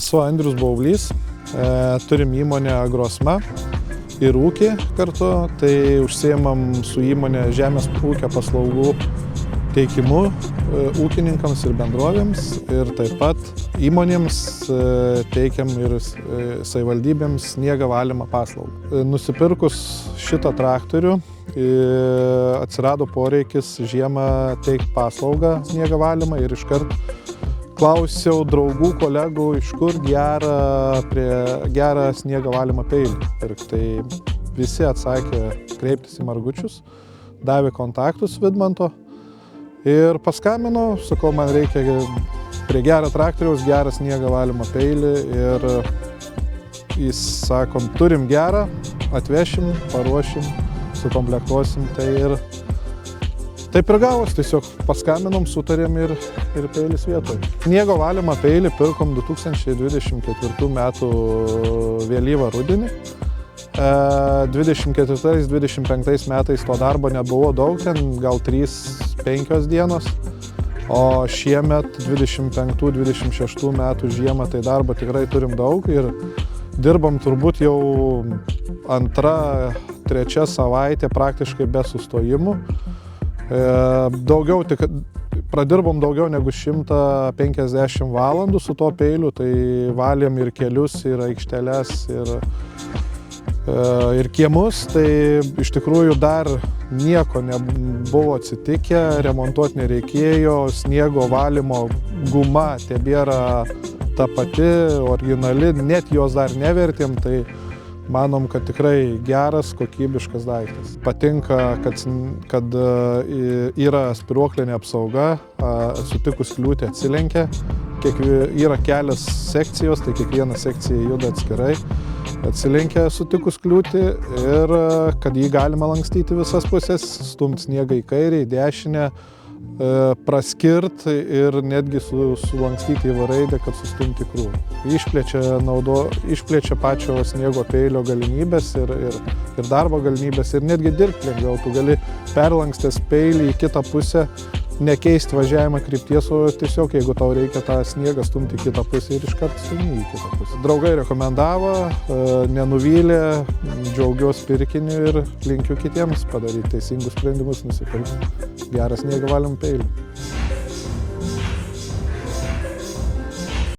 Esu Andrius Baublys, turim įmonę Agrosma ir ūkį kartu, tai užsiimam su įmonė žemės ūkio paslaugų teikimu ūkininkams ir bendrovėms ir taip pat įmonėms teikiam ir savivaldybėms sniego valymo paslaugą. Nusipirkus šitą traktorių atsirado poreikis žiemą teikti paslaugą sniego valymą ir iškart klausiau draugų, kolegų, iš kur gerą sniego valymo peilį. Ir tai visi atsakė kreiptis į Margučius, davė kontaktus Vidmanto ir paskambino, sakau, man reikia prie gerą traktoriaus, gerą sniego valymo peilį ir jis sakom, turim gerą, atvešim, paruošim, sukomplektuosim, tai ir taip ir gavos, tiesiog paskambinom, sutarėm ir peilis vietoj. Sniego valymo peilį pirkom 2024 metų vėlyvą rudenį. 24-25 metais to darbo nebuvo daug, ten gal 3-5 dienos, o šiemet 25-26 metų žiemą tai darbo tikrai turim daug ir dirbam turbūt jau antra-trečia savaitė praktiškai be sustojimų. Pradirbom daugiau negu 150 valandų su to peiliu, tai valėm ir kelius, ir aikšteles, ir kiemus, tai iš tikrųjų dar nieko nebuvo atsitikę, remontuoti nereikėjo, sniego valymo guma tebėra ta pati, originali, net jos dar nevertėm, tai manom, kad tikrai geras, kokybiškas daiktas. Patinka, kad yra spiruoklinė apsauga, sutikus kliūtį atsilenkia. Yra kelios sekcijos, tai kiekviena sekcija juda atskirai. Atsilenkia sutikus kliūtį ir kad jį galima lankstyti visas pusės, stumt sniegą į kairę, į dešinę, praskirt ir netgi sulankstyti į V-raidę, kad sustumti krūvą. Išplečia pačio sniego peilio galimybės ir darbo galimybės ir netgi dirbti lengviau. Tu gali perlankstęs peilį į kitą pusę, nekeisti važiavimą krypties, o tiesiog jeigu tau reikia tą sniegą stumti į kitą pusę ir iškart stumi į kitą pusę. Draugai rekomendavo, nenuvylė, džiaugiuosi pirkiniu ir linkiu kitiems padaryti teisingus sprendimus, nusipirkti gerą sniego valymo peilį.